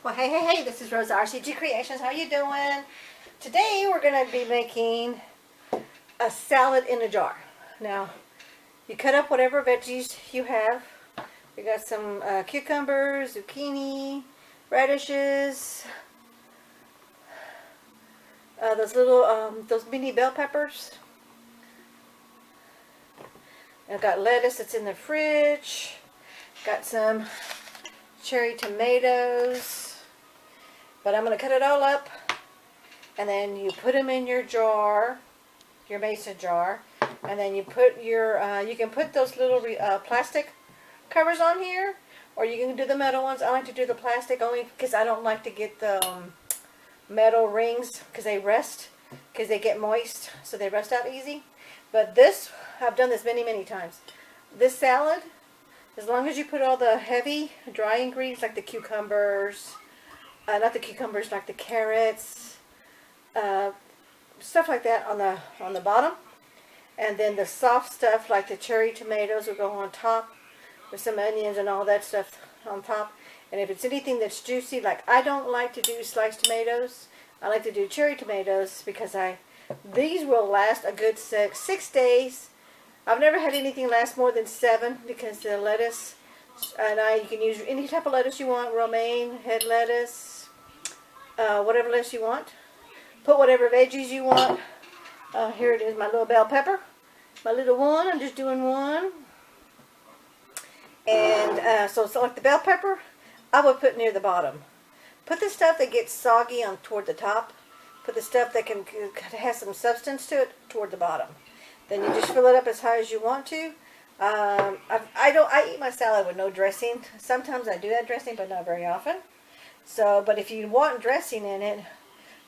Well, hey, this is Rosa RCG Creations. How you doing? Today we're going to be making a salad in a jar. Now, you cut up whatever veggies you have. We got some cucumbers, zucchini, radishes, those mini bell peppers. I've got lettuce that's in the fridge. Got some cherry tomatoes. But I'm going to cut it all up, and then you put them in your jar, your mason jar, and then you put your, you can put those little plastic covers on here, or you can do the metal ones. I like to do the plastic only because I don't like to get the metal rings because they rust, because they get moist, so they rust out easy. But this, I've done this many times. This salad, as long as you put all the heavy dry ingredients like the cucumbers, not the cucumbers, like the carrots, stuff like that on the bottom, and then the soft stuff like the cherry tomatoes will go on top with some onions and all that stuff on top. And if it's anything that's juicy, like I don't like to do sliced tomatoes, I like to do cherry tomatoes because these will last a good 6 days. I've never had anything last more than 7 because the lettuce, you can use any type of lettuce you want, romaine, head lettuce, whatever lettuce you want. Put whatever veggies you want. Here it is, my little bell pepper. My little one, I'm just doing one. And so like the bell pepper, I would put near the bottom. Put the stuff that gets soggy on toward the top. Put the stuff that has some substance to it toward the bottom. Then you just fill it up as high as you want to. I eat my salad with no dressing. Sometimes I do add dressing, but not very often. But if you want dressing in it,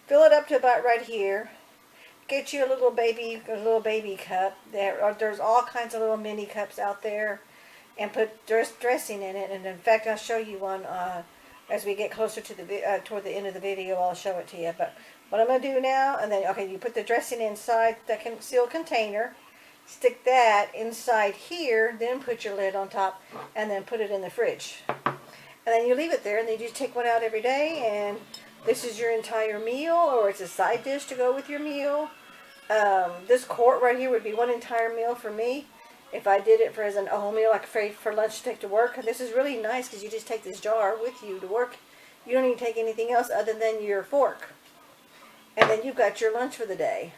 fill it up to about right here. Get you a little baby cup. There's all kinds of little mini cups out there, and put dressing in it. And in fact, I'll show you one as we get closer to toward the end of the video. I'll show it to you. But what I'm going to do now, and then you put the dressing inside the sealed container. Stick that inside here, then put your lid on top, and then put it in the fridge. And then you leave it there, and then you just take one out every day, and this is your entire meal, or it's a side dish to go with your meal. This quart right here would be one entire meal for me if I did it as a whole meal, like for lunch to take to work. And this is really nice because you just take this jar with you to work. You don't even take anything else other than your fork. And then you've got your lunch for the day.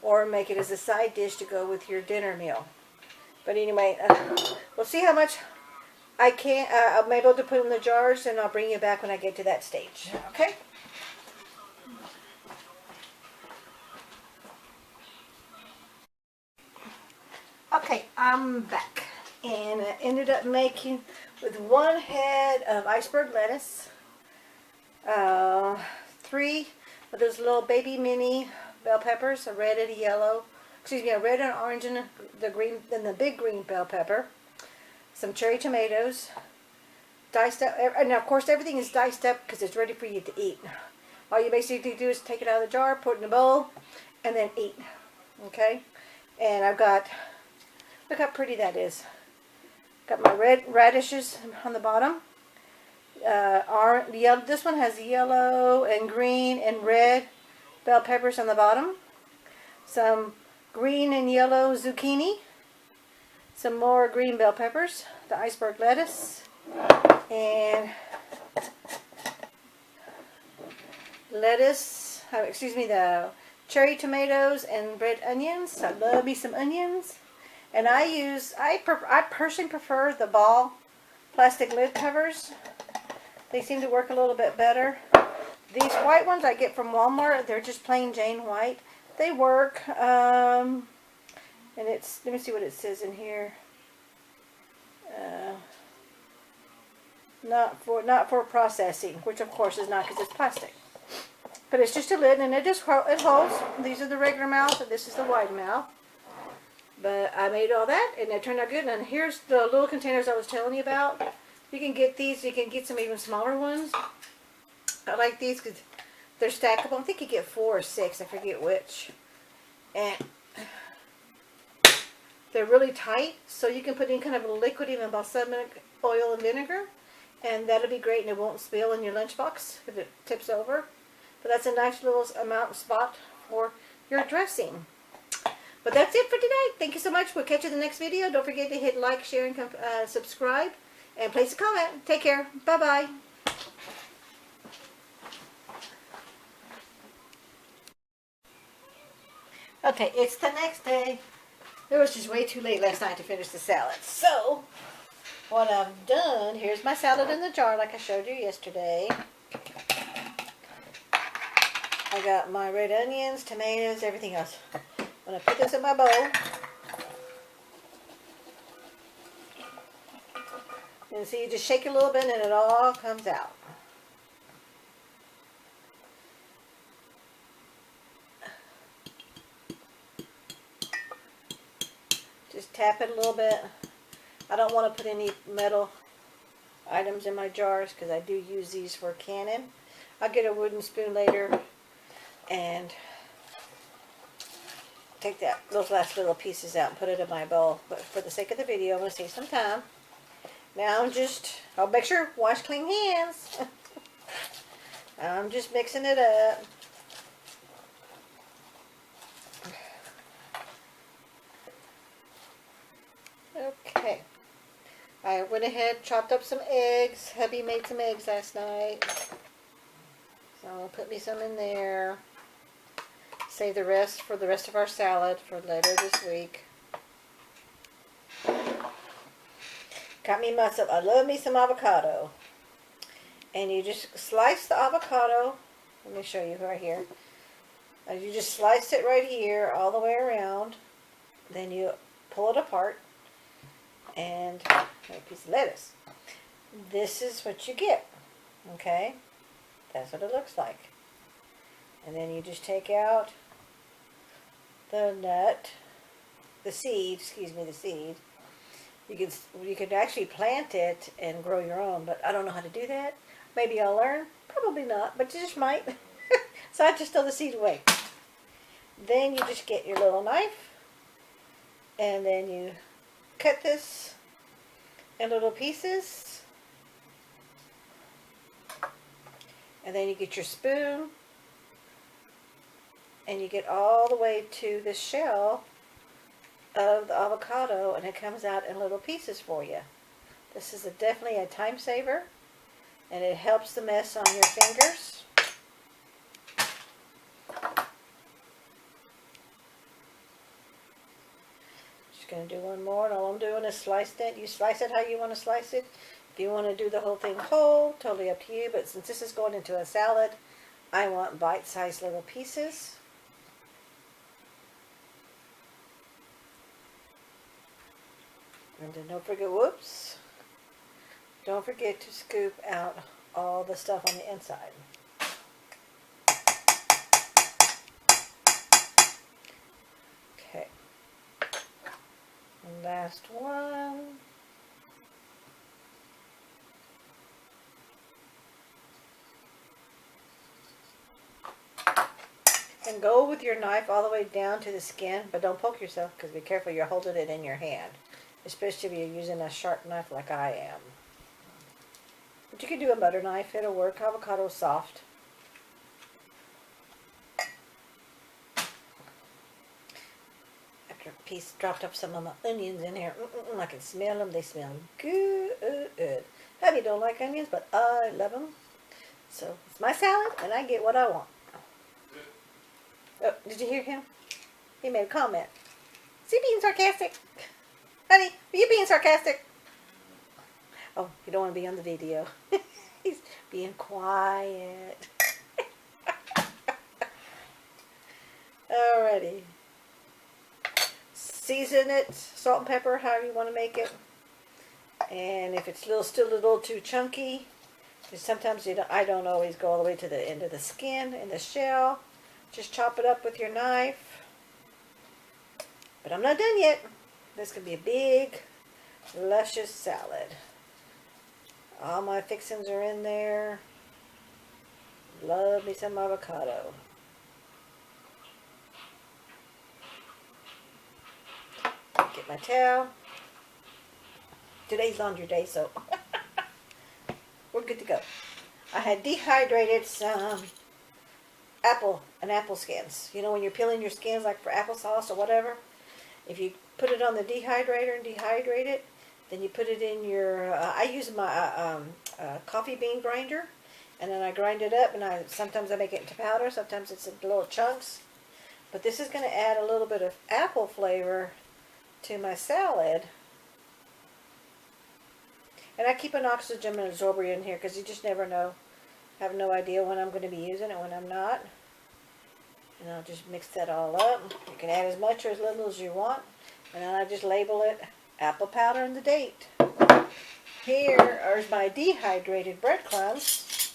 Or make it as a side dish to go with your dinner meal. But anyway, we'll see how much I'm able to put in the jars, and I'll bring you back when I get to that stage. Okay? Okay, I'm back. And I ended up making with 1 head of iceberg lettuce, 3 of those little baby mini bell peppers, a red and a yellow, a red and orange, and the green, then the big green bell pepper, some cherry tomatoes, diced up, and of course everything is diced up because it's ready for you to eat. All you basically do is take it out of the jar, put it in a bowl, and then eat. Okay? And I've got, look how pretty that is. Got my red radishes on the bottom. This one has yellow and green and red bell peppers on the bottom. Some green and yellow zucchini. Some more green bell peppers. The iceberg lettuce. And lettuce. The cherry tomatoes and red onions. I love me some onions. And I personally prefer the ball plastic lid covers. They seem to work a little bit better. These white ones I get from Walmart, they're just plain Jane white. They work, and let me see what it says in here. Not for processing, which of course is not because it's plastic. But it's just a lid, and it holds. These are the regular mouth, and this is the wide mouth. But I made all that, and it turned out good. And here's the little containers I was telling you about. You can get these. You can get some even smaller ones. I like these because they're stackable. I think you get 4 or 6. I forget which. And they're really tight, so you can put in kind of a liquid, even balsamic oil and vinegar, And that'll be great, and it won't spill in your lunchbox if it tips over. But that's a nice little amount spot for your dressing. But that's it for today. Thank you so much. We'll catch you in the next video. Don't forget to hit like, share, and subscribe. And place a comment. Take care. Bye-bye. Okay, it's the next day. It was just way too late last night to finish the salad. So, what I've done, here's my salad in the jar like I showed you yesterday. I got my red onions, tomatoes, everything else. I'm going to put this in my bowl. And see, you just shake it a little bit and it all comes out. Just tap it a little bit. I don't want to put any metal items in my jars because I do use these for canning. I'll get a wooden spoon later and take those last little pieces out and put it in my bowl. But for the sake of the video, I'm going to save some time. Now I'll make sure wash clean hands. I'm just mixing it up. Okay. I went ahead, chopped up some eggs. Hubby made some eggs last night. So I'll put me some in there. Save the rest for the rest of our salad for later this week. Got me myself, I love me some avocado. And you just slice the avocado. Let me show you right here. You just slice it right here all the way around. Then you pull it apart. And a piece of lettuce. This is what you get. Okay? That's what it looks like. And then you just take out the nut, the seed. You can actually plant it and grow your own, but I don't know how to do that. Maybe I'll learn. Probably not, but you just might. So I just throw the seed away. Then you just get your little knife, and then you cut this in little pieces. And then you get your spoon, and you get all the way to the shell of the avocado, and it comes out in little pieces for you. This is definitely a time saver, and it helps the mess on your fingers. Just going to do one more, and all I'm doing is slice it. You slice it how you want to slice it. If you want to do the whole thing whole, totally up to you, but since this is going into a salad, I want bite-sized little pieces. And then don't forget to scoop out all the stuff on the inside. Okay. And last one. And go with your knife all the way down to the skin, but don't poke yourself because be careful, you're holding it in your hand. Especially if you're using a sharp knife like I am. But you can do a butter knife, it'll work. Avocado's soft. After a piece dropped up some of my onions in here. I can smell them, they smell good. Hubby don't like onions, but I love them. So it's my salad, and I get what I want. Oh, did you hear him? He made a comment. Is he being sarcastic? Honey, are you being sarcastic? Oh, you don't want to be on the video. He's being quiet. Alrighty. Season it, salt and pepper, however you want to make it. And if it's still a little too chunky, because sometimes I don't always go all the way to the end of the skin and the shell. Just chop it up with your knife. But I'm not done yet. This could be a big, luscious salad. All my fixings are in there. Love me some avocado. Get my towel. Today's laundry day, so we're good to go. I had dehydrated some apple skins. You know, when you're peeling your skins, like for applesauce or whatever, if you put it on the dehydrator and dehydrate it, then you put it in your, I use my coffee bean grinder, and then I grind it up, and sometimes I make it into powder, sometimes it's in little chunks. But this is going to add a little bit of apple flavor to my salad. And I keep an oxygen absorber in here because you just never know. I have no idea when I'm going to be using it, when I'm not. And I'll just mix that all up. You can add as much or as little as you want. And then I just label it apple powder and the date. Here are my dehydrated breadcrumbs,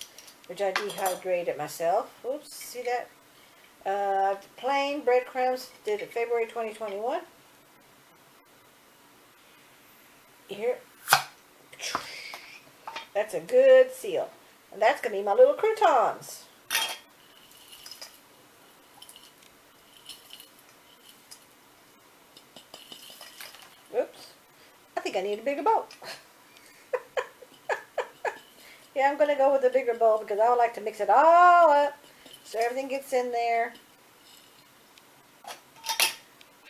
which I dehydrated myself. Oops, see that? Plain breadcrumbs, did it February 2021. Here. That's a good seal. And that's going to be my little croutons. Oops. I think I need a bigger bowl. Yeah, I'm going to go with a bigger bowl because I would like to mix it all up so everything gets in there.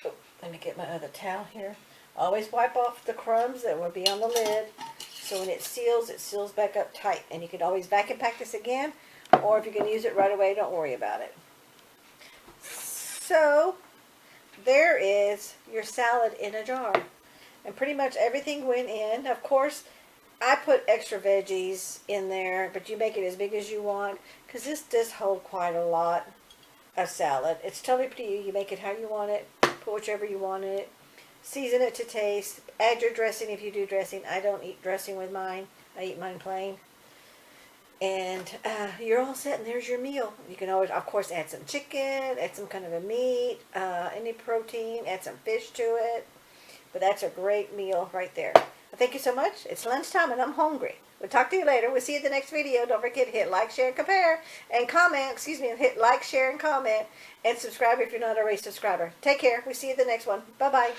Oh, let me get my other towel here. Always wipe off the crumbs that will be on the lid. So when it seals back up tight. And you can always vacuum pack this again. Or if you can use it right away, don't worry about it. So, there is your salad in a jar. And pretty much everything went in. Of course, I put extra veggies in there, but you make it as big as you want, because this does hold quite a lot of salad. It's totally up to you. You make it how you want it, put whichever you want in it, season it to taste, add your dressing if you do dressing. I don't eat dressing with mine. I eat mine plain. And you're all set, and there's your meal. You can always, of course, add some chicken, add some kind of a meat, any protein, add some fish to it. But that's a great meal right there. Thank you so much. It's lunchtime and I'm hungry. We'll talk to you later. We'll see you in the next video. Don't forget to hit like, share, and compare, and comment. Hit like, share, and comment, and subscribe if you're not already a subscriber. Take care. We'll see you in the next one. Bye-bye.